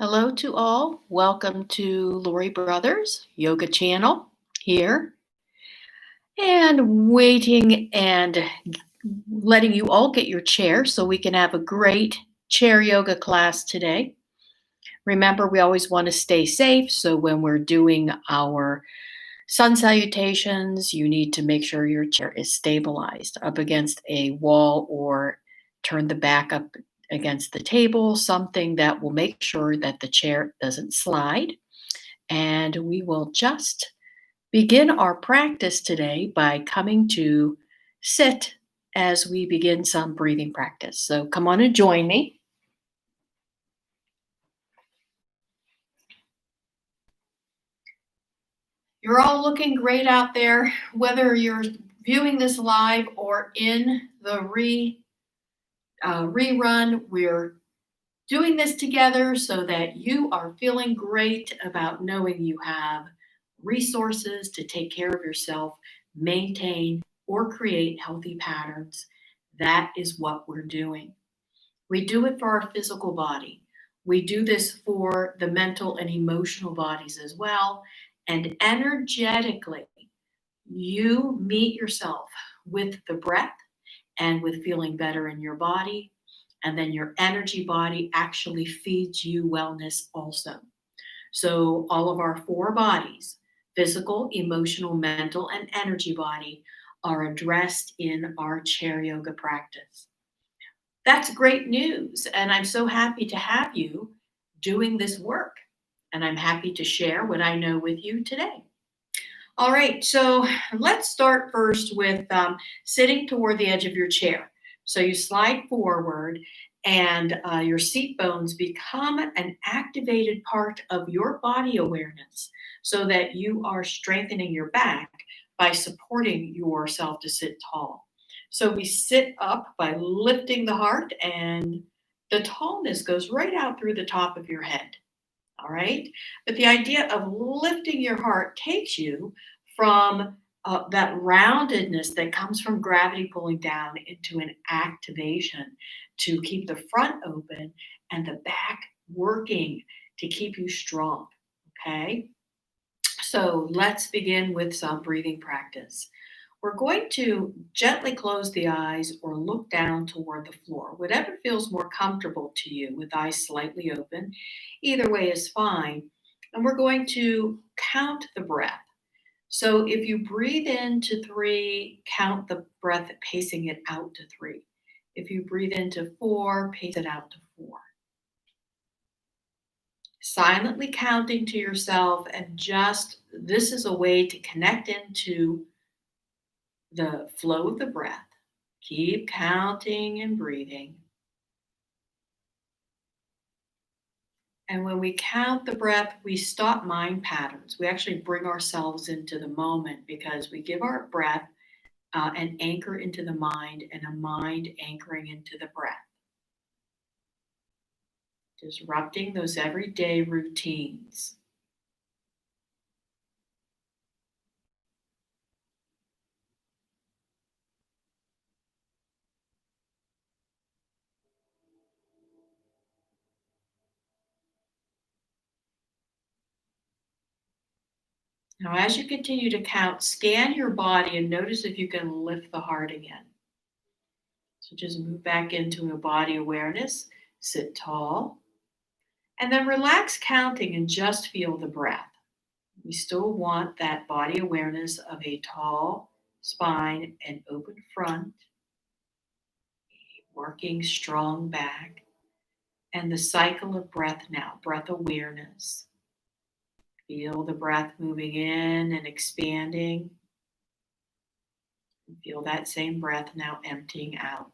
Hello to all. Welcome to Lori Brothers Yoga Channel here. And waiting and letting you all get your chair so we can have a great chair yoga class today. Remember, we always want to stay safe. So when we're doing our sun salutations, you need to make sure your chair is stabilized up against a wall or turn the back up against the table, something that will make sure that the chair doesn't slide. And we will just begin our practice today by coming to sit as we begin some breathing practice. So come on and join me. You're all looking great out there, whether you're viewing this live or in the rerun. We're doing this together so that you are feeling great about knowing you have resources to take care of yourself, maintain or create healthy patterns. That is what we're doing. We do it for our physical body. We do this for the mental and emotional bodies as well. And energetically, you meet yourself with the breath and with feeling better in your body. And then your energy body actually feeds you wellness also. So, all of our four bodies, physical, emotional, mental, and energy body, are addressed in our chair yoga practice. That's great news. And I'm so happy to have you doing this work. And I'm happy to share what I know with you today. All right, so let's start first with sitting toward the edge of your chair. So you slide forward and your seat bones become an activated part of your body awareness so that you are strengthening your back by supporting yourself to sit tall. So we sit up by lifting the heart, and the tallness goes right out through the top of your head. All right. But the idea of lifting your heart takes you from that roundedness that comes from gravity pulling down into an activation to keep the front open and the back working to keep you strong. Okay. So let's begin with some breathing practice. We're going to gently close the eyes or look down toward the floor, whatever feels more comfortable to you, with eyes slightly open. Either way is fine. And we're going to count the breath. So if you breathe in to 3, count the breath, pacing it out to 3. If you breathe into 4, pace it out to 4. Silently counting to yourself, and just this is a way to connect into the flow of the breath. Keep counting and breathing. And when we count the breath, we stop mind patterns. We actually bring ourselves into the moment because we give our breath an anchor into the mind and a mind anchoring into the breath. Disrupting those everyday routines. Now, as you continue to count, scan your body and notice if you can lift the heart again. So just move back into a body awareness, sit tall, and then relax counting and just feel the breath. We still want that body awareness of a tall spine and open front, working strong back, and the cycle of breath now, breath awareness. Feel the breath moving in and expanding. Feel that same breath now emptying out.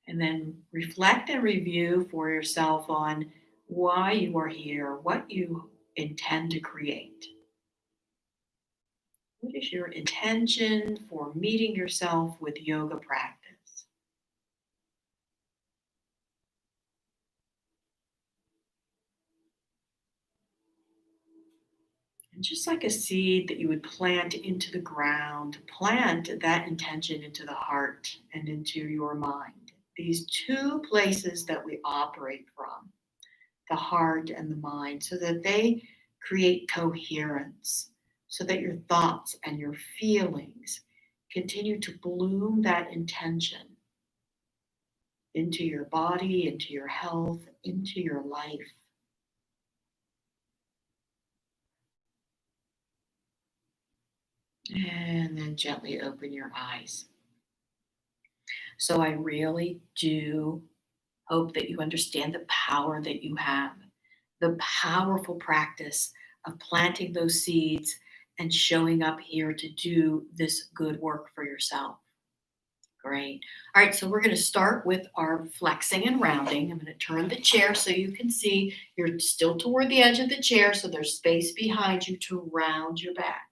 And then reflect and review for yourself on why you are here, what you intend to create. What is your intention for meeting yourself with yoga practice? And just like a seed that you would plant into the ground, plant that intention into the heart and into your mind. These two places that we operate from, the heart and the mind, so that they create coherence, so that your thoughts and your feelings continue to bloom that intention into your body, into your health, into your life. And then gently open your eyes. So I really do hope that you understand the power that you have, the powerful practice of planting those seeds and showing up here to do this good work for yourself. Great. All right, so we're going to start with our flexing and rounding. I'm going to turn the chair so you can see you're still toward the edge of the chair, so there's space behind you to round your back.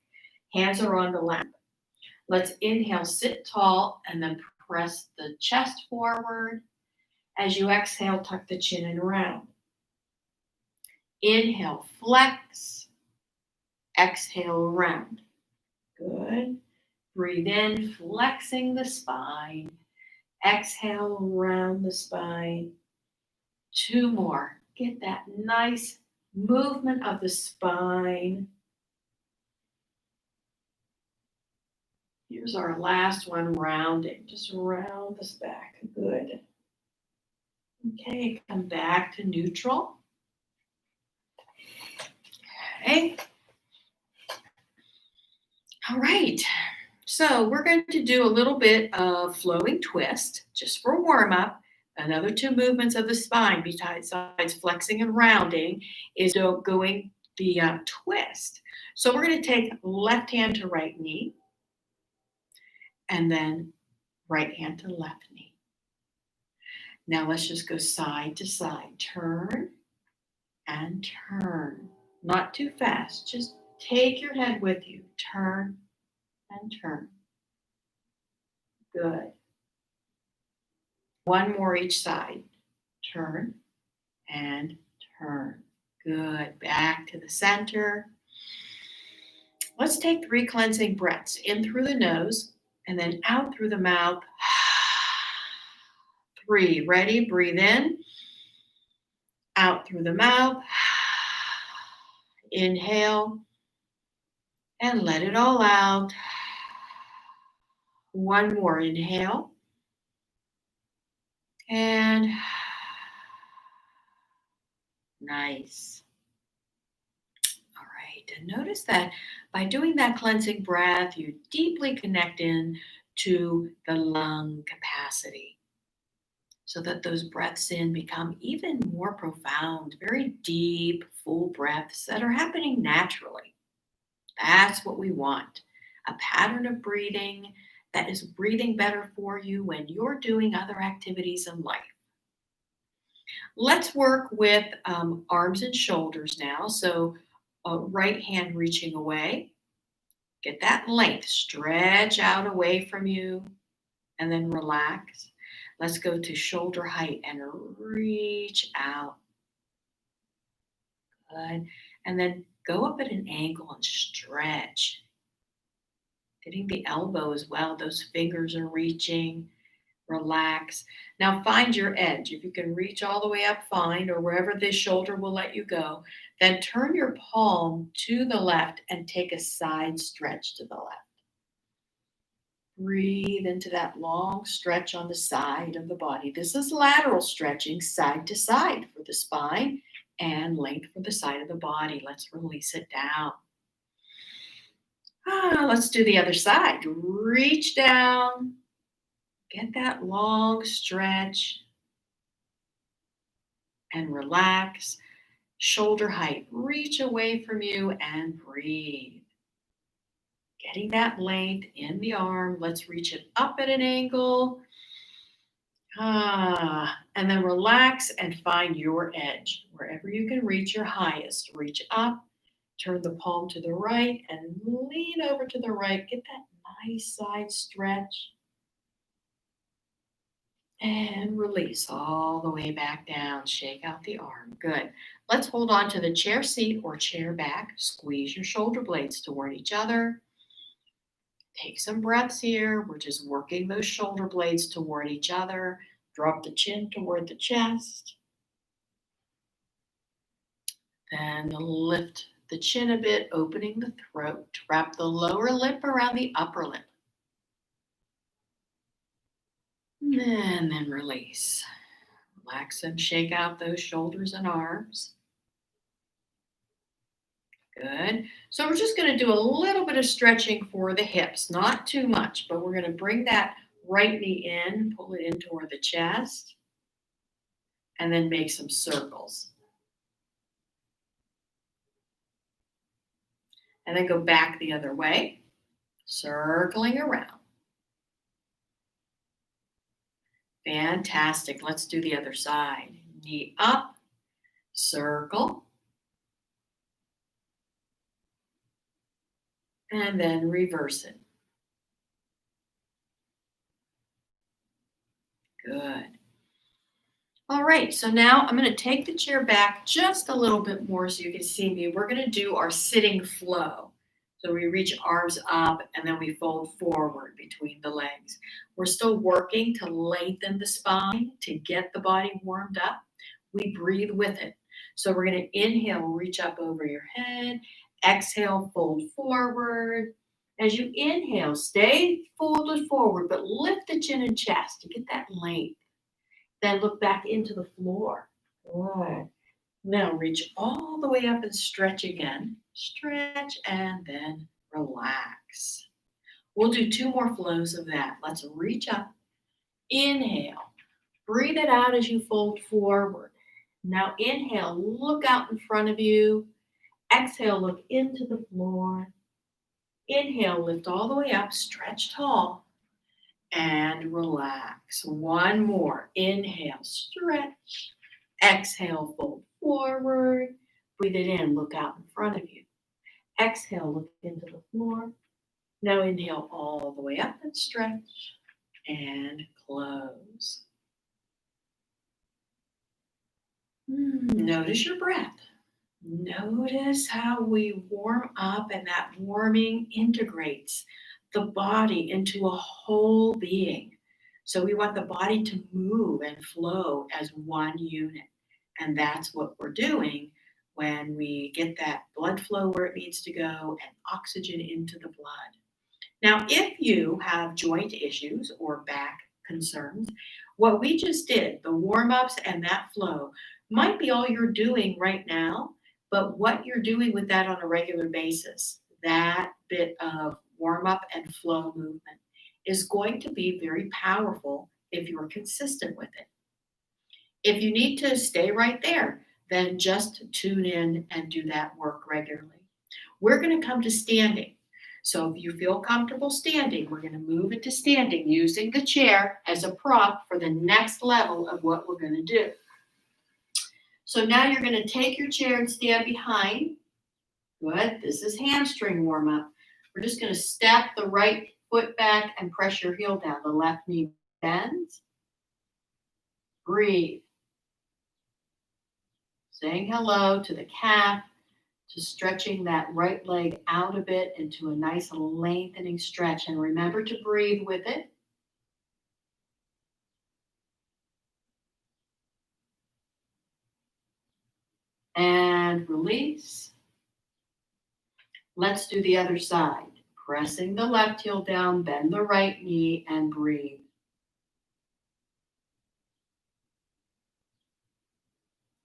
Hands are on the lap. Let's inhale, sit tall, and then press the chest forward. As you exhale, tuck the chin and round. Inhale, flex. Exhale, round. Good. Breathe in, flexing the spine. Exhale, round the spine. Two more. Get that nice movement of the spine. Here's our last one, rounding. Just round this back. Good. Okay, come back to neutral. Okay. All right. So we're going to do a little bit of flowing twist just for warm up. Another two movements of the spine besides flexing and rounding is going the twist. So we're going to take left hand to right knee and then right hand to left knee. Now let's just go side to side. Turn and turn. Not too fast. Just take your head with you. Turn and turn. Good. One more each side. Turn and turn. Good. Back to the center. Let's take 3 cleansing breaths in through the nose and then out through the mouth. 3. Ready? Breathe in. Out through the mouth. Inhale and let it all out. One more. Inhale. And nice. All right. And notice that by doing that cleansing breath, you deeply connect in to the lung capacity so that those breaths in become even more profound, very deep, full breaths that are happening naturally. That's what we want. A pattern of breathing that is breathing better for you when you're doing other activities in life. Let's work with arms and shoulders now. So right hand reaching away. Get that length. Stretch out away from you and then relax. Let's go to shoulder height and reach out. Good. And then go up at an angle and stretch. Getting the elbow as well. Those fingers are reaching. Relax. Now find your edge. If you can reach all the way up, fine, or wherever this shoulder will let you go. Then turn your palm to the left and take a side stretch to the left. Breathe into that long stretch on the side of the body. This is lateral stretching, side to side for the spine and length for the side of the body. Let's release it down. Let's do the other side. Reach down. Get that long stretch and relax. Shoulder height. Reach away from you and breathe. Getting that length in the arm. Let's reach it up at an angle. And then relax and find your edge. Wherever you can reach your highest. Reach up. Turn the palm to the right and lean over to the right. Get that nice side stretch. And release all the way back down. Shake out the arm. Good. Let's hold on to the chair seat or chair back. Squeeze your shoulder blades toward each other. Take some breaths here. We're just working those shoulder blades toward each other. Drop the chin toward the chest. Then lift the chin a bit, opening the throat. Wrap the lower lip around the upper lip. And then release. Relax and shake out those shoulders and arms. Good. So we're just going to do a little bit of stretching for the hips, not too much, but we're going to bring that right knee in, pull it in toward the chest, and then make some circles. And then go back the other way, circling around. Fantastic. Let's do the other side. Knee up, circle, and then reverse it. Good. All right, so now I'm going to take the chair back just a little bit more so you can see me. We're going to do our sitting flow. So we reach arms up and then we fold forward between the legs. We're still working to lengthen the spine to get the body warmed up. We breathe with it. So we're going to inhale, reach up over your head. Exhale, fold forward. As you inhale, stay folded forward, but lift the chin and chest to get that length. Then look back into the floor. Good. Now reach all the way up and stretch again. Stretch and then relax. We'll do 2 more flows of that. Let's reach up. Inhale. Breathe it out as you fold forward. Now inhale, look out in front of you. Exhale, look into the floor. Inhale, lift all the way up, stretch tall. And relax. 1 more. Inhale, stretch. Exhale, fold forward. Breathe it in, look out in front of you. Exhale, look into the floor. Now inhale all the way up and stretch. And close. Notice your breath. Notice how we warm up and that warming integrates the body into a whole being. So we want the body to move and flow as one unit. And that's what we're doing when we get that blood flow where it needs to go and oxygen into the blood. Now, if you have joint issues or back concerns, what we just did, the warm-ups and that flow, might be all you're doing right now, but what you're doing with that on a regular basis, that bit of warm-up and flow movement is going to be very powerful if you're consistent with it. If you need to stay right there, then just tune in and do that work regularly. We're going to come to standing. So if you feel comfortable standing, we're going to move into standing using the chair as a prop for the next level of what we're going to do. So now you're going to take your chair and stand behind. Good. This is hamstring warm up. We're just going to step the right foot back and press your heel down. The left knee bends. Breathe. Saying hello to the calf, to stretching that right leg out a bit into a nice lengthening stretch. And remember to breathe with it. And release. Let's do the other side. Pressing the left heel down, bend the right knee, and breathe.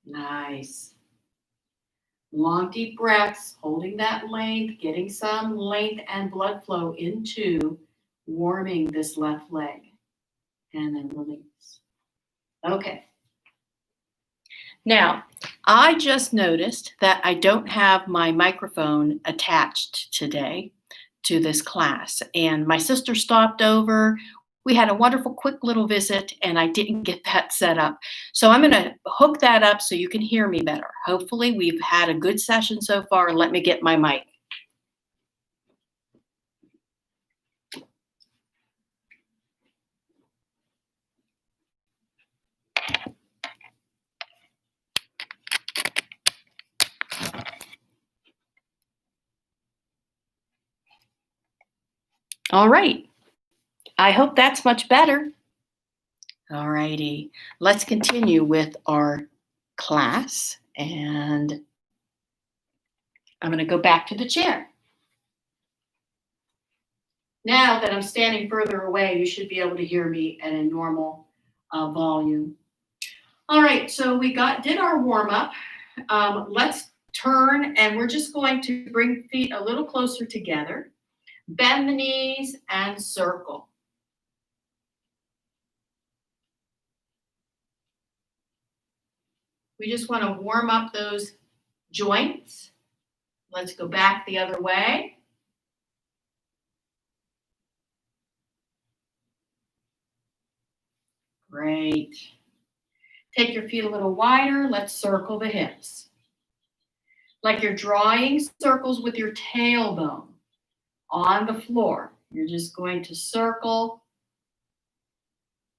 Nice. Long, deep breaths, holding that length, getting some length and blood flow into warming this left leg. And then release. Okay. Now, I just noticed that I don't have my microphone attached today to this class. And my sister stopped over. We had a wonderful, quick little visit, and I didn't get that set up. So I'm going to hook that up so you can hear me better. Hopefully, we've had a good session so far. Let me get my mic. All right. I hope that's much better. All righty. Let's continue with our class. And I'm going to go back to the chair. Now that I'm standing further away, you should be able to hear me at a normal volume. All right, so we did our warm up. Let's turn, and we're just going to bring feet a little closer together. Bend the knees and circle. We just want to warm up those joints. Let's go back the other way. Great. Take your feet a little wider. Let's circle the hips. Like you're drawing circles with your tailbone on the floor. You're just going to circle,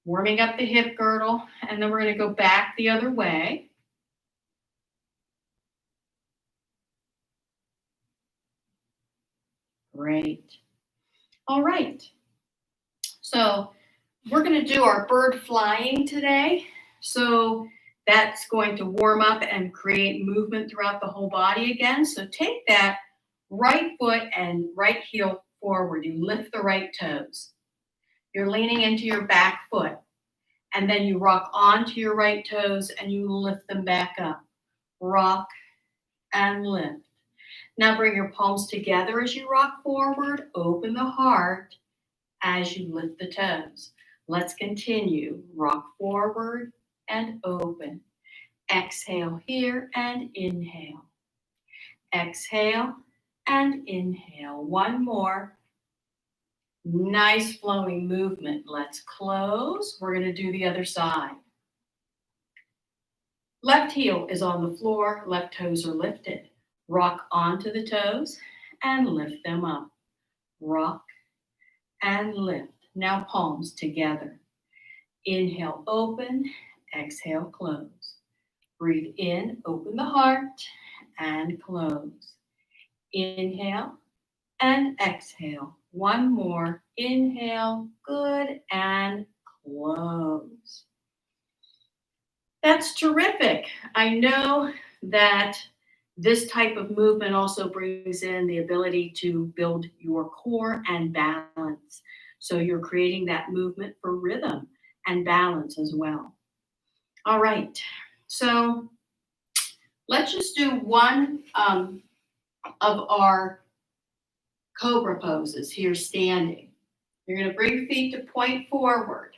warming up the hip girdle, and then we're going to go back the other way. Great. All right. So we're going to do our bird flying today. So that's going to warm up and create movement throughout the whole body again. So take that right foot and right heel forward. You lift the right toes. You're leaning into your back foot. And then you rock onto your right toes and you lift them back up. Rock and lift. Now bring your palms together as you rock forward. Open the heart as you lift the toes. Let's continue. Rock forward and open. Exhale here and inhale. Exhale and inhale. One more. Nice flowing movement. Let's close. We're going to do the other side. Left heel is on the floor. Left toes are lifted. Rock onto the toes and lift them up. Rock and lift. Now palms together. Inhale, open. Exhale, close. Breathe in, open the heart, and close. Inhale and exhale. One more. Inhale, good, and close. That's terrific. I know that this type of movement also brings in the ability to build your core and balance. So you're creating that movement for rhythm and balance as well. All right. So let's just do one of our cobra poses here standing. You're going to bring feet to point forward.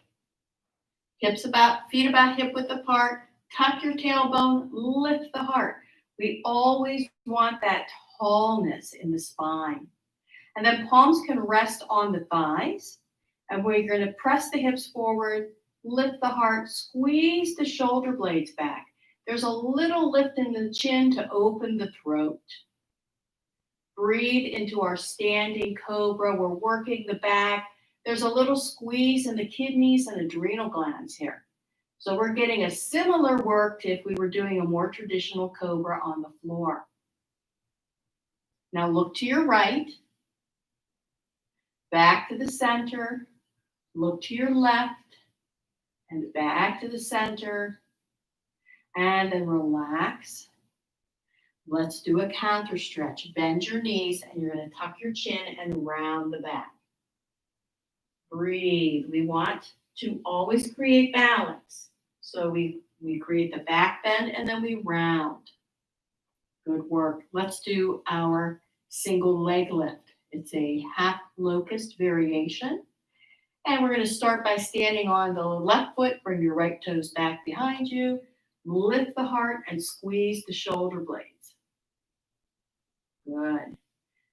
Feet about hip width apart. Tuck your tailbone, lift the heart. We always want that tallness in the spine. And then palms can rest on the thighs. And we're going to press the hips forward, lift the heart, squeeze the shoulder blades back. There's a little lift in the chin to open the throat. Breathe into our standing cobra. We're working the back. There's a little squeeze in the kidneys and adrenal glands here. So we're getting a similar work to if we were doing a more traditional cobra on the floor. Now look to your right, back to the center, look to your left, and back to the center, and then relax. Let's do a counter stretch. Bend your knees, and you're going to tuck your chin and round the back. Breathe. We want to always create balance. So we create the back bend, and then we round. Good work. Let's do our single leg lift. It's a half locust variation. And we're going to start by standing on the left foot. Bring your right toes back behind you. Lift the heart and squeeze the shoulder blades. Good.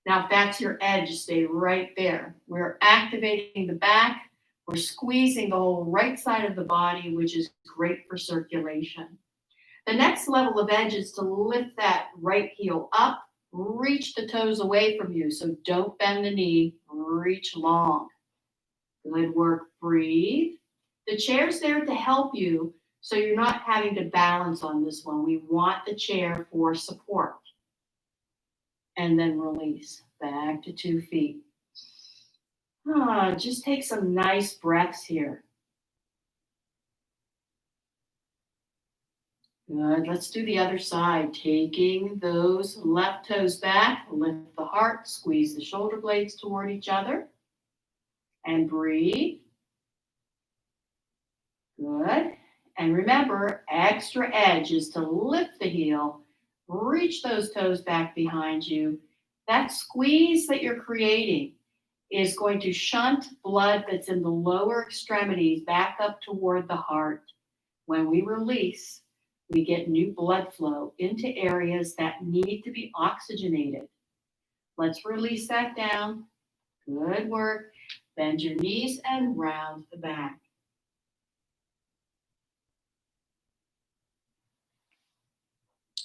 Now, if that's your edge, stay right there. We're activating the back. We're squeezing the whole right side of the body, which is great for circulation. The next level of edge is to lift that right heel up, reach the toes away from you. So don't bend the knee, reach long. Good work. Breathe. The chair's there to help you, so you're not having to balance on this one. We want the chair for support. And then release back to 2 feet. Just take some nice breaths here. Good. Let's do the other side. Taking those left toes back, lift the heart, squeeze the shoulder blades toward each other, and breathe. Good. And remember, extra edge is to lift the heel, reach those toes back behind you. That squeeze that you're creating is going to shunt blood that's in the lower extremities back up toward the heart. When we release, we get new blood flow into areas that need to be oxygenated. Let's release that down. Good work. Bend your knees and round the back.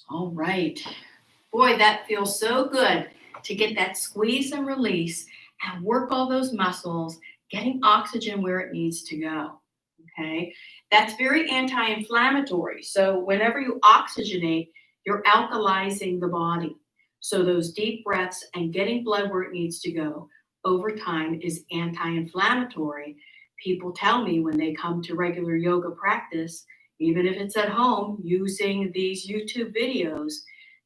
All right. Boy, that feels so good to get that squeeze and release and work all those muscles, getting oxygen where it needs to go. Okay. That's very anti inflammatory. So, whenever you oxygenate, you're alkalizing the body. So, those deep breaths and getting blood where it needs to go over time is anti inflammatory. People tell me when they come to regular yoga practice, even if it's at home using these YouTube videos,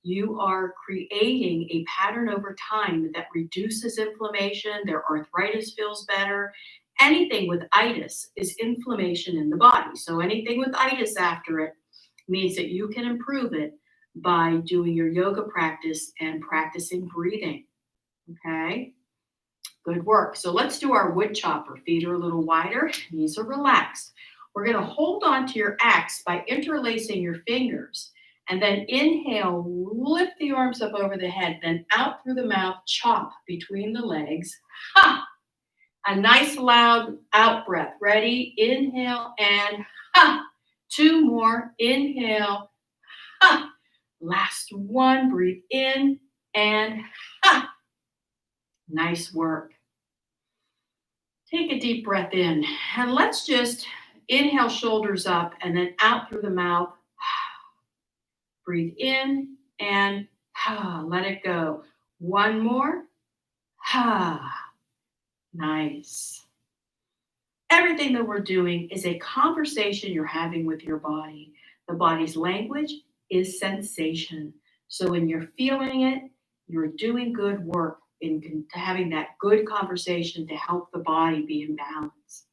you are creating a pattern over time that reduces inflammation, their arthritis feels better. Anything with itis is inflammation in the body. So anything with itis after it means that you can improve it by doing your yoga practice and practicing breathing. Okay, good work. So let's do our wood chopper. Feet are a little wider, knees are relaxed. We're going to hold on to your axe by interlacing your fingers. And then inhale, lift the arms up over the head, then out through the mouth, chop between the legs. Ha! A nice loud out breath. Ready? Inhale and ha! Two more. Inhale. Ha! Last one. Breathe in and ha! Nice work. Take a deep breath in and let's just inhale, shoulders up, and then out through the mouth. Breathe in and let it go. One more. Nice. Everything that we're doing is a conversation you're having with your body. The body's language is sensation. So when you're feeling it, you're doing good work in having that good conversation to help the body be in balance.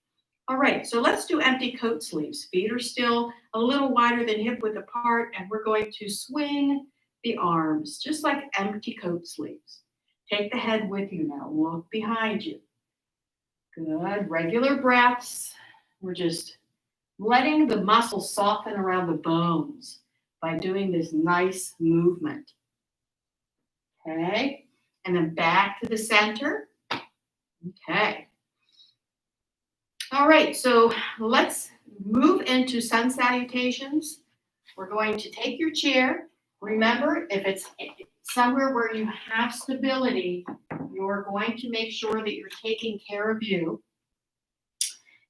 All right, so let's do empty coat sleeves. Feet are still a little wider than hip width apart, and we're going to swing the arms just like empty coat sleeves. Take the head with you now. Look behind you. Good. Regular breaths. We're just letting the muscles soften around the bones by doing this nice movement. Okay. And then back to the center. Okay. All right. So let's move into sun salutations. We're going to take your chair. Remember, if it's somewhere where you have stability, you're going to make sure that you're taking care of you.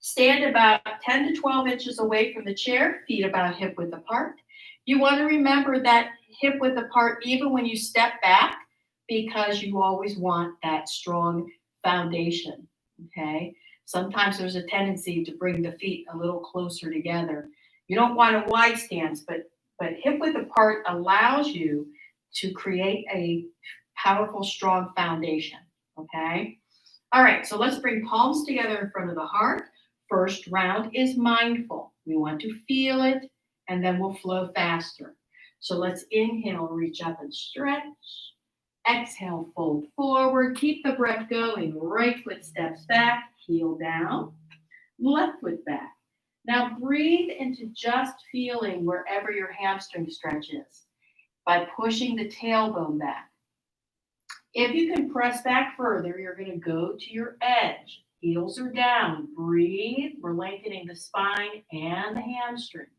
Stand about 10 to 12 inches away from the chair, feet about hip width apart. You want to remember that hip width apart even when you step back because you always want that strong foundation, okay? Sometimes there's a tendency to bring the feet a little closer together. You don't want a wide stance, but hip width apart allows you to create a powerful, strong foundation, okay? All right, so let's bring palms together in front of the heart. First round is mindful. We want to feel it, and then we'll flow faster. So let's inhale, reach up and stretch. Exhale, fold forward. Keep the breath going. Right foot steps back, heel down, left foot back. Now breathe into just feeling wherever your hamstring stretch is by pushing the tailbone back. If you can press back further, you're going to go to your edge. Heels are down. Breathe. We're lengthening the spine and the hamstrings.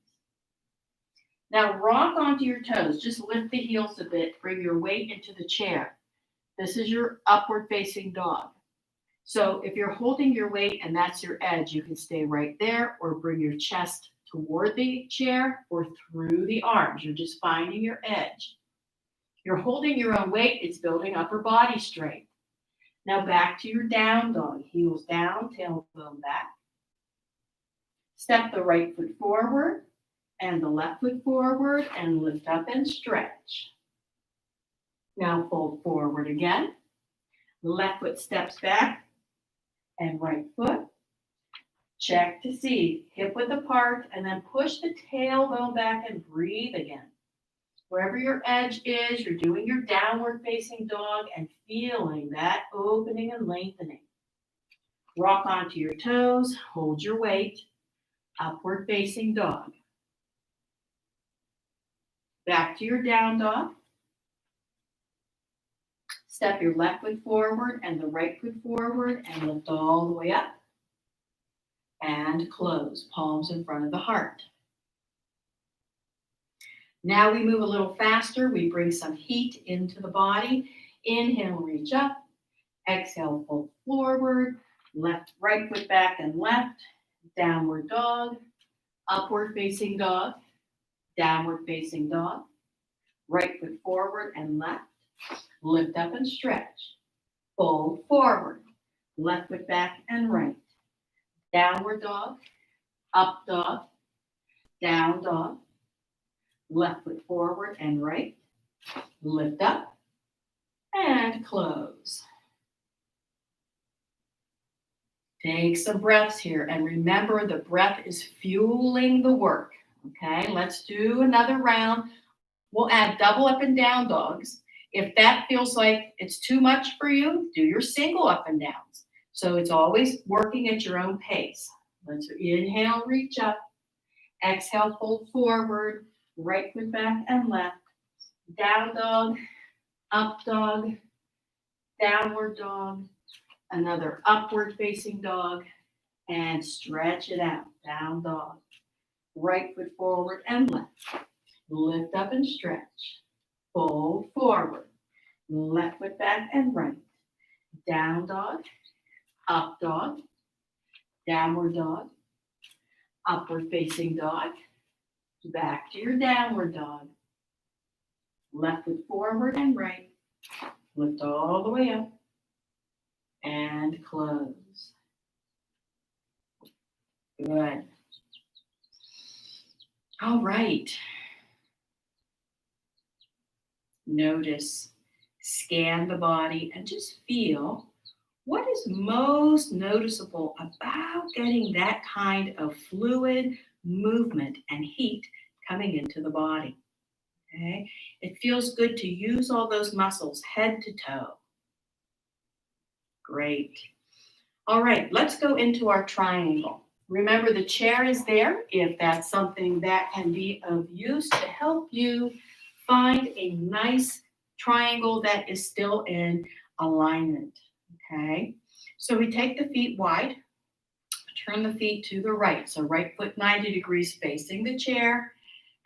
Now rock onto your toes. Just lift the heels a bit. Bring your weight into the chair. This is your upward facing dog. So if you're holding your weight and that's your edge, you can stay right there or bring your chest toward the chair or through the arms. You're just finding your edge. You're holding your own weight. It's building upper body strength. Now back to your down dog. Heels down, tailbone back. Step the right foot forward and the left foot forward and lift up and stretch. Now fold forward again. Left foot steps back and right foot. Check to see, hip width apart, and then push the tailbone back and breathe again. Wherever your edge is, you're doing your downward facing dog and feeling that opening and lengthening. Rock onto your toes, hold your weight, upward facing dog. Back to your down dog. Step your left foot forward and the right foot forward and lift all the way up. And close, palms in front of the heart. Now we move a little faster. We bring some heat into the body. Inhale, reach up. Exhale, fold forward. Right foot back and left. Downward dog. Upward facing dog. Downward facing dog. Right foot forward and left. Lift up and stretch. Fold forward. Left foot back and right. Downward dog, up dog, down dog, left foot forward and right, lift up, and close. Take some breaths here, and remember the breath is fueling the work, okay? Let's do another round. We'll add double up and down dogs. If that feels like it's too much for you, do your single up and downs. So it's always working at your own pace. Let's inhale, reach up. Exhale, fold forward. Right foot back and left. Down dog, up dog, downward dog. Another upward facing dog. And stretch it out. Down dog. Right foot forward and left. Lift up and stretch. Fold forward. Left foot back and right. Down dog. Up dog, downward dog, upward facing dog, back to your downward dog, left foot forward and right, lift all the way up, and close. Good. All right. Notice, scan the body, and just feel what is most noticeable about getting that kind of fluid movement and heat coming into the body? Okay, it feels good to use all those muscles head to toe. Great. All right, let's go into our triangle. Remember, the chair is there if that's something that can be of use to help you find a nice triangle that is still in alignment. Okay, so we take the feet wide, turn the feet to the right. So right foot 90 degrees facing the chair,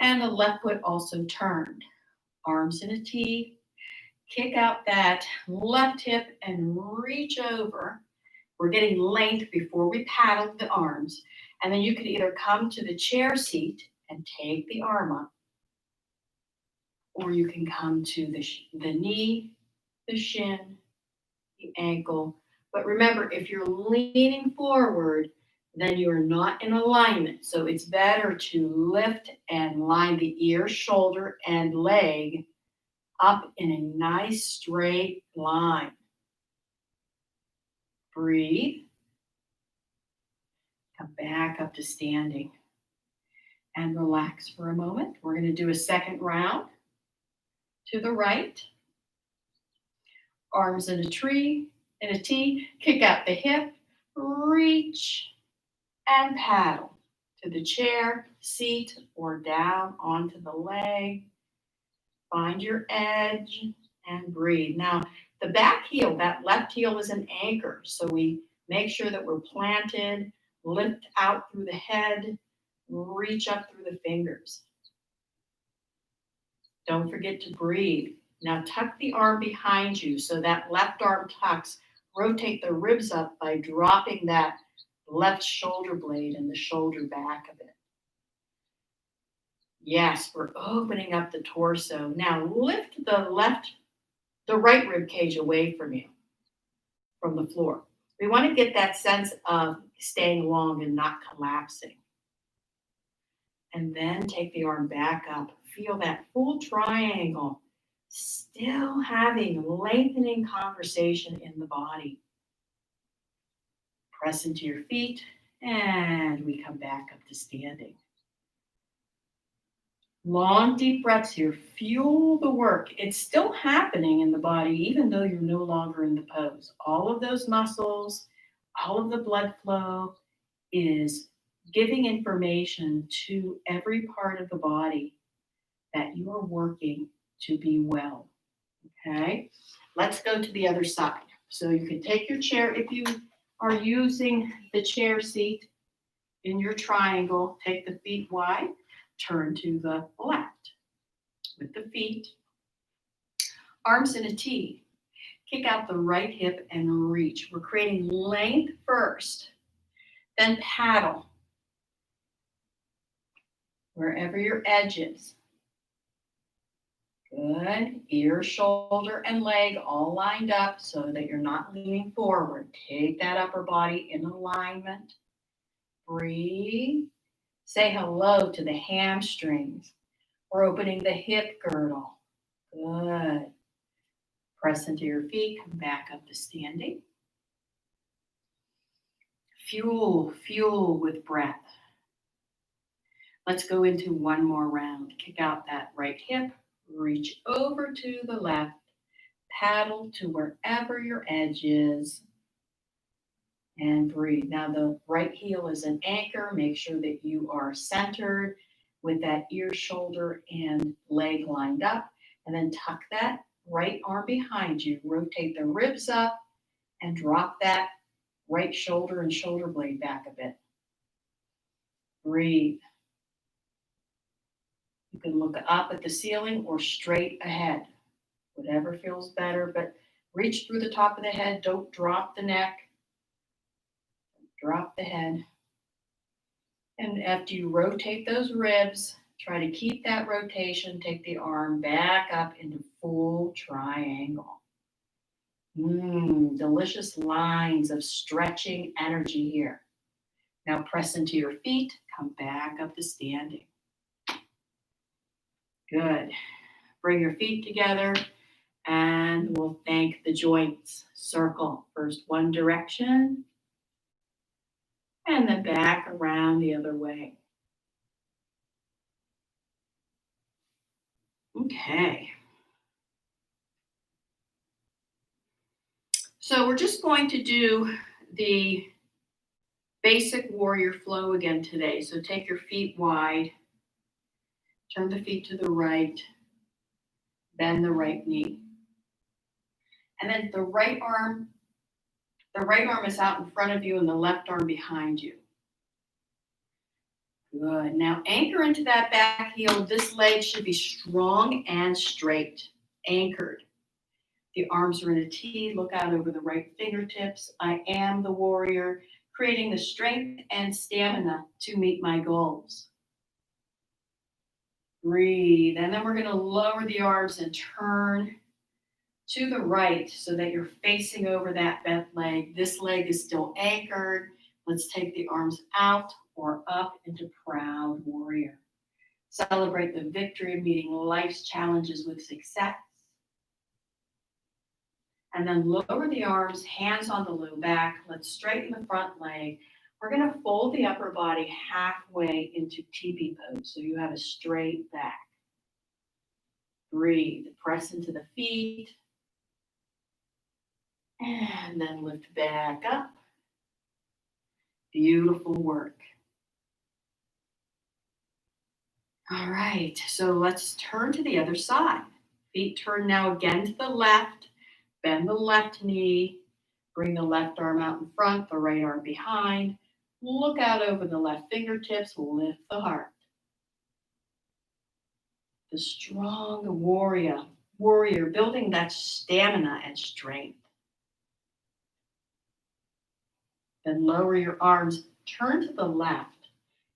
and the left foot also turned. Arms in a T. Kick out that left hip and reach over. We're getting length before we paddle the arms. And then you can either come to the chair seat and take the arm up, or you can come to the knee, the shin, the ankle. But remember, if you're leaning forward, then you're not in alignment. So it's better to lift and line the ear, shoulder, and leg up in a nice straight line. Breathe. Come back up to standing. And relax for a moment. We're going to do a second round. To the right. Arms in a T, kick out the hip, reach, and paddle to the chair, seat, or down onto the leg. Find your edge and breathe. Now, the back heel, that left heel is an anchor, so we make sure that we're planted, lift out through the head, reach up through the fingers. Don't forget to breathe. Now tuck the arm behind you so that left arm tucks. Rotate the ribs up by dropping that left shoulder blade and the shoulder back of it. Yes, we're opening up the torso. Now lift the right rib cage away from you. from the floor. We want to get that sense of staying long and not collapsing. And then take the arm back up. Feel that full triangle. Still having lengthening conversation in the body. Press into your feet, and we come back up to standing. Long, deep breaths here. Fuel the work. It's still happening in the body, even though you're no longer in the pose. All of those muscles, all of the blood flow is giving information to every part of the body that you are working to be well. Okay, let's go to the other side. So you can take your chair. If you are using the chair seat in your triangle, take the feet wide, turn to the left with the feet. Arms in a T. Kick out the right hip and reach. We're creating length first, then paddle wherever your edge is. Good. Ear, shoulder, and leg all lined up so that you're not leaning forward. Take that upper body in alignment. Breathe. Say hello to the hamstrings. We're opening the hip girdle. Good. Press into your feet. Come back up to standing. Fuel with breath. Let's go into one more round. Kick out that right hip. Reach over to the left, paddle to wherever your edge is, and breathe. Now the right heel is an anchor. Make sure that you are centered with that ear, shoulder, and leg lined up, and then tuck that right arm behind you. Rotate the ribs up and drop that right shoulder and shoulder blade back a bit. Breathe. You can look up at the ceiling or straight ahead, whatever feels better, but reach through the top of the head. Don't drop the neck. Drop the head. And after you rotate those ribs, try to keep that rotation. Take the arm back up into full triangle. Delicious lines of stretching energy here. Now press into your feet. Come back up to standing. Good. Bring your feet together and we'll thank the joints. Circle. First one direction and then back around the other way. Okay. So we're just going to do the basic warrior flow again today. So take your feet wide. Turn the feet to the right, bend the right knee. And then the right arm is out in front of you and the left arm behind you. Good. Now anchor into that back heel. This leg should be strong and straight, anchored. The arms are in a T. Look out over the right fingertips. I am the warrior, creating the strength and stamina to meet my goals. Breathe. And then we're going to lower the arms and turn to the right so that you're facing over that bent leg. This leg is still anchored. Let's take the arms out or up into proud warrior. Celebrate the victory of meeting life's challenges with success. And then lower the arms, hands on the low back. Let's straighten the front leg. We're going to fold the upper body halfway into TB pose so you have a straight back. Breathe. Press into the feet. And then lift back up. Beautiful work. All right, so let's turn to the other side. Feet turn now again to the left. Bend the left knee. Bring the left arm out in front, the right arm behind. Look out over the left fingertips. Lift the heart. The strong warrior, building that stamina and strength. Then lower your arms, turn to the left.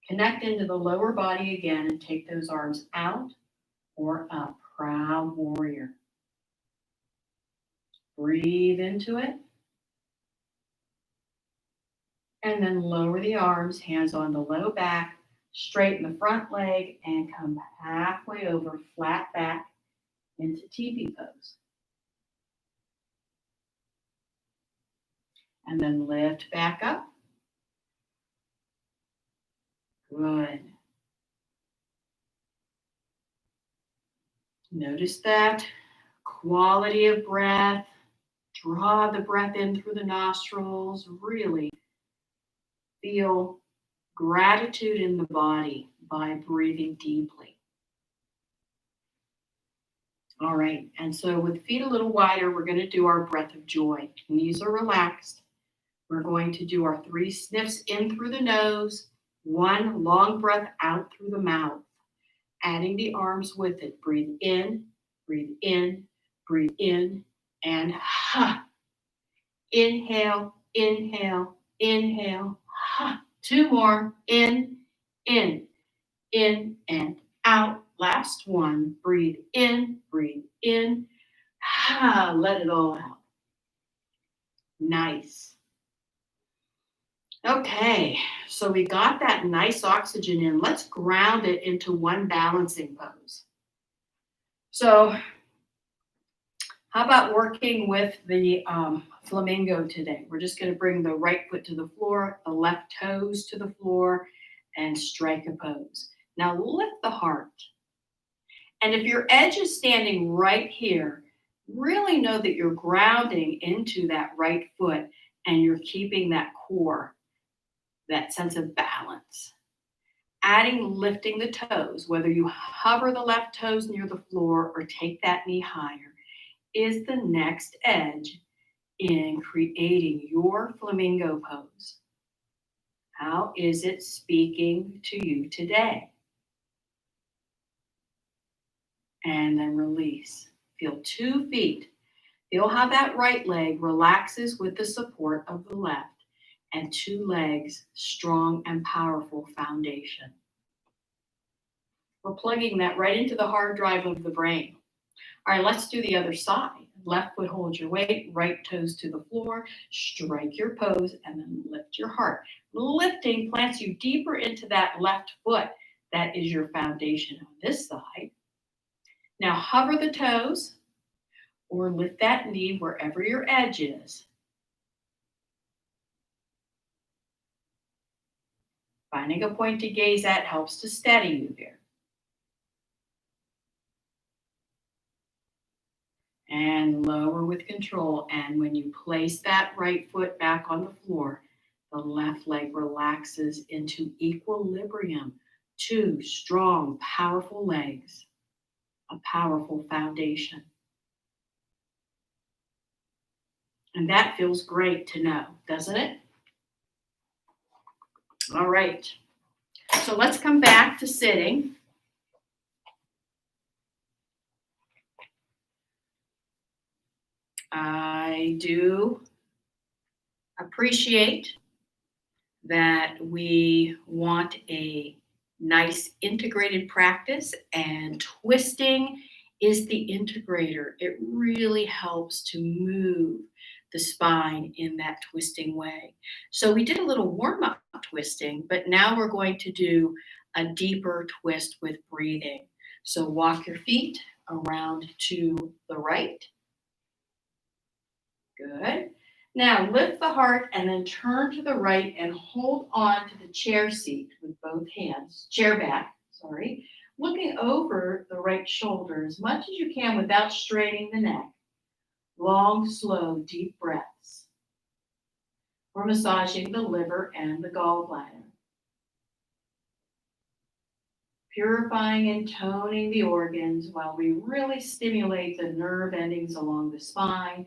Connect into the lower body again and take those arms out or up. Proud warrior. Breathe into it. And then lower the arms, hands on the low back, straighten the front leg, and come halfway over, flat back into teepee pose. And then lift back up. Good. Notice that quality of breath. Draw the breath in through the nostrils. Really feel gratitude in the body by breathing deeply. All right, and so with feet a little wider, we're going to do our breath of joy. Knees are relaxed. We're going to do our 3 sniffs in through the nose, 1 long breath out through the mouth, adding the arms with it. Breathe in, and ha. Inhale, inhale, inhale, ha. 2 more. In, and out. Last one. Breathe in, ha. Let it all out. Nice. Okay, so we got that nice oxygen in. Let's ground it into 1 balancing pose. So how about working with the flamingo today? We're just going to bring the right foot to the floor, the left toes to the floor, and strike a pose. Now lift the heart. And if your edge is standing right here, really know that you're grounding into that right foot and you're keeping that core, that sense of balance. Adding lifting the toes, whether you hover the left toes near the floor or take that knee higher, is the next edge in creating your flamingo pose. How is it speaking to you today? And then release. Feel 2 feet. Feel how that right leg relaxes with the support of the left, and 2 legs, strong and powerful foundation. We're plugging that right into the hard drive of the brain. All right, let's do the other side. Left foot holds your weight, right toes to the floor, strike your pose, and then lift your heart. Lifting plants you deeper into that left foot. That is your foundation on this side. Now hover the toes or lift that knee wherever your edge is. Finding a point to gaze at helps to steady you there. And lower with control. And when you place that right foot back on the floor, the left leg relaxes into equilibrium. 2 strong, powerful legs, a powerful foundation. And that feels great to know, doesn't it? All right. So let's come back to sitting. I do appreciate that we want a nice integrated practice, and twisting is the integrator. It really helps to move the spine in that twisting way. So we did a little warm-up twisting, but now we're going to do a deeper twist with breathing. So walk your feet around to the right. Good. Now lift the heart and then turn to the right and hold on to the chair seat with both hands, chair back, looking over the right shoulder as much as you can without straining the neck. Long, slow, deep breaths. We're massaging the liver and the gallbladder. Purifying and toning the organs while we really stimulate the nerve endings along the spine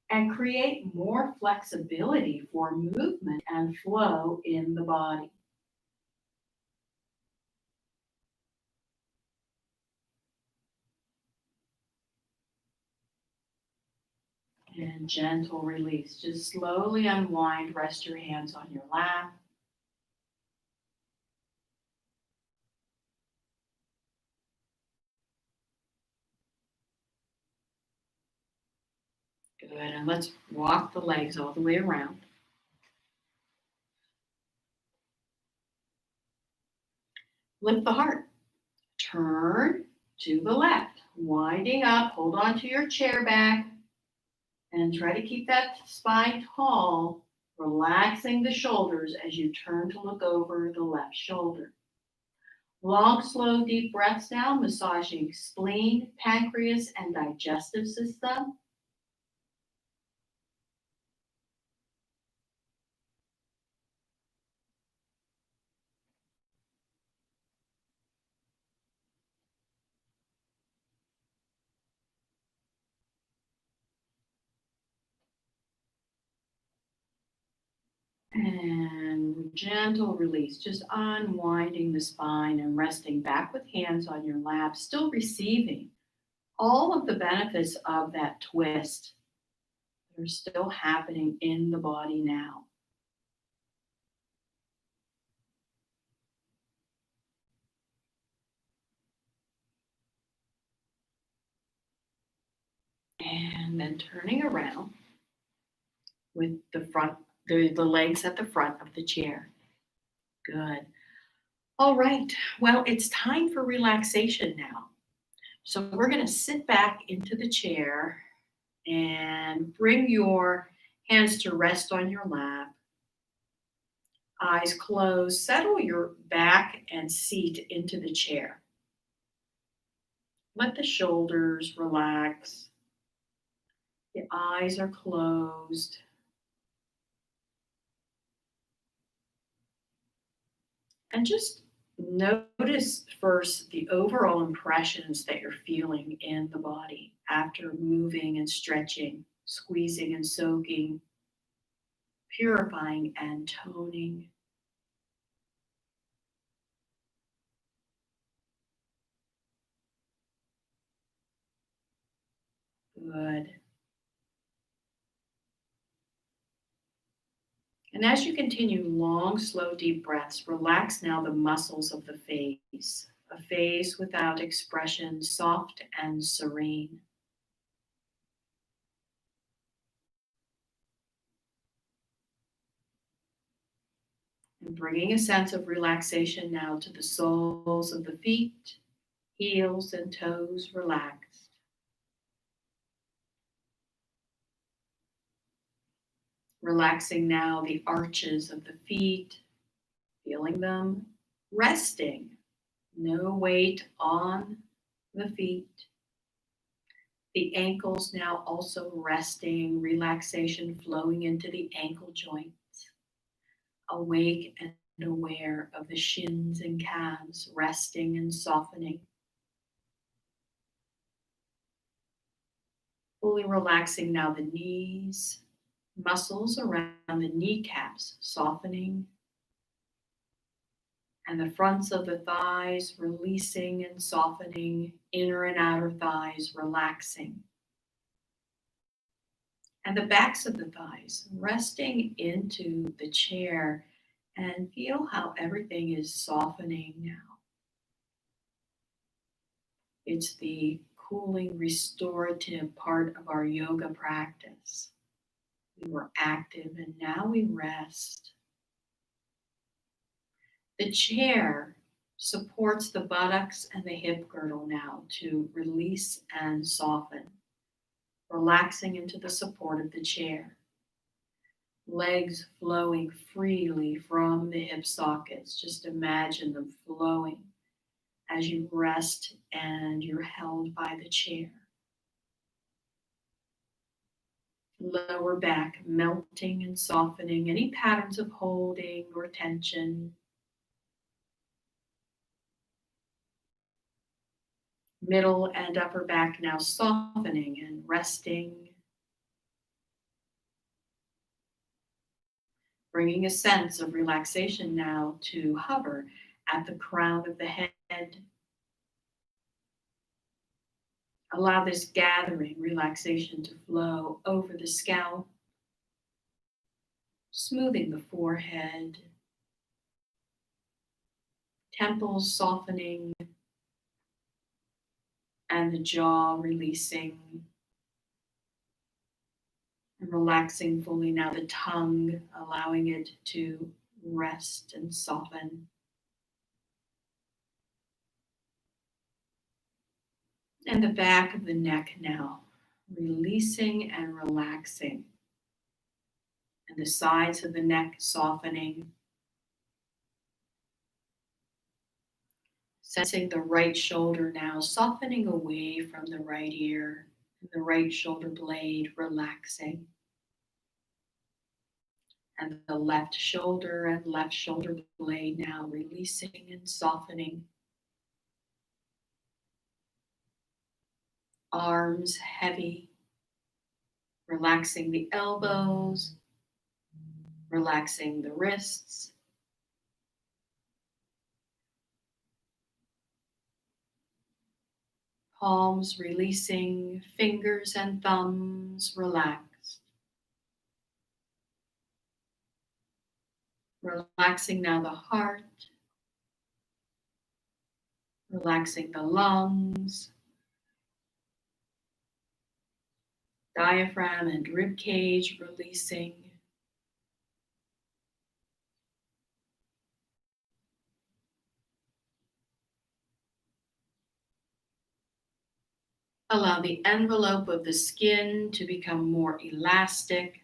and create more flexibility for movement and flow in the body. And gentle release. Just slowly unwind, rest your hands on your lap. Good, and let's walk the legs all the way around. Lift the heart. Turn to the left, winding up. Hold on to your chair back and try to keep that spine tall, relaxing the shoulders as you turn to look over the left shoulder. Long, slow, deep breaths now, massaging spleen, pancreas, and digestive system. And gentle release, just unwinding the spine and resting back with hands on your lap, still receiving all of the benefits of that twist that are still happening in the body now. And then turning around with the legs at the front of the chair. Good. All right. Well, it's time for relaxation now. So we're going to sit back into the chair and bring your hands to rest on your lap. Eyes closed. Settle your back and seat into the chair. Let the shoulders relax. The eyes are closed. And just notice first the overall impressions that you're feeling in the body after moving and stretching, squeezing and soaking, purifying and toning. Good. And as you continue long, slow, deep breaths, relax now the muscles of the face, a face without expression, soft and serene. And bringing a sense of relaxation now to the soles of the feet, heels and toes relaxed. Relaxing now the arches of the feet, feeling them resting. No weight on the feet. The ankles now also resting, relaxation flowing into the ankle joints. Awake and aware of the shins and calves resting and softening. Fully relaxing now the knees, muscles around the kneecaps softening, and the fronts of the thighs releasing and softening, inner and outer thighs relaxing, and the backs of the thighs resting into the chair, and feel how everything is softening now. It's the cooling, restorative part of our yoga practice. We were active and now we rest. The chair supports the buttocks and the hip girdle now to release and soften, relaxing into the support of the chair. Legs flowing freely from the hip sockets. Just imagine them flowing as you rest and you're held by the chair. Lower back melting and softening any patterns of holding or tension. Middle and upper back now softening and resting. Bringing a sense of relaxation now to hover at the crown of the head. Allow this gathering relaxation to flow over the scalp, smoothing the forehead, temples softening, and the jaw releasing and relaxing fully now the tongue, allowing it to rest and soften. And the back of the neck now, releasing and relaxing. And the sides of the neck softening. Sensing the right shoulder now softening away from the right ear, and the right shoulder blade relaxing. And the left shoulder and left shoulder blade now releasing and softening. Arms heavy, relaxing the elbows, relaxing the wrists. Palms releasing, fingers and thumbs relaxed. Relaxing now the heart, relaxing the lungs, diaphragm and rib cage releasing. Allow the envelope of the skin to become more elastic.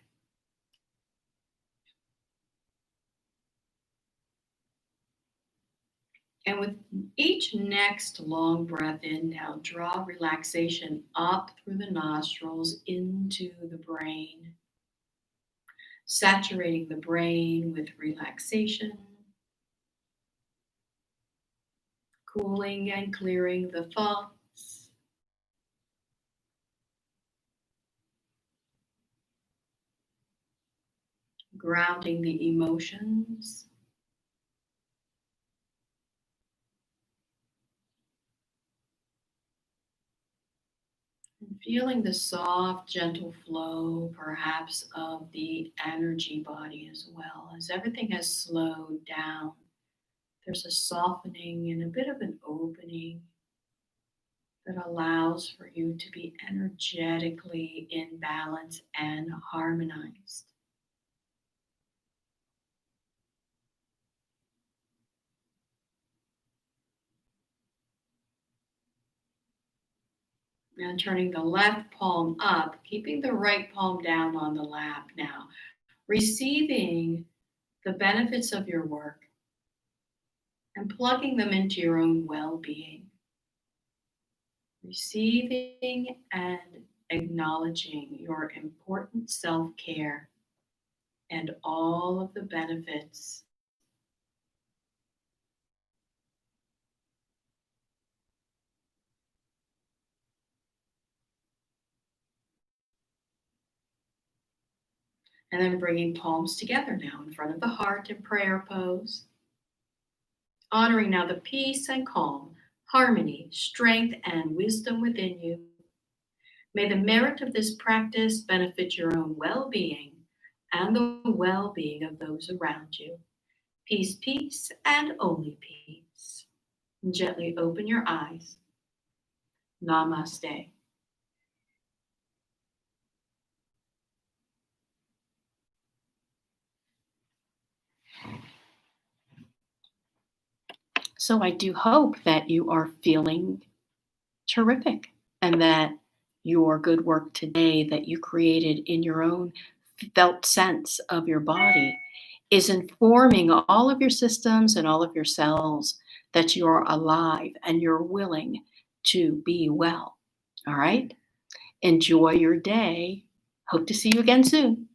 And with each next long breath in, now draw relaxation up through the nostrils into the brain, saturating the brain with relaxation, cooling and clearing the thoughts, grounding the emotions. And feeling the soft, gentle flow, perhaps of the energy body as well. As everything has slowed down, there's a softening and a bit of an opening that allows for you to be energetically in balance and harmonized. And turning the left palm up, keeping the right palm down on the lap now. Receiving the benefits of your work and plugging them into your own well being. Receiving and acknowledging your important self care and all of the benefits. And then bringing palms together now in front of the heart in prayer pose. Honoring now the peace and calm, harmony, strength, and wisdom within you. May the merit of this practice benefit your own well being and the well being of those around you. Peace, peace, and only peace. And gently open your eyes. Namaste. So I do hope that you are feeling terrific and that your good work today that you created in your own felt sense of your body is informing all of your systems and all of your cells that you're alive and you're willing to be well. All right? Enjoy your day. Hope to see you again soon.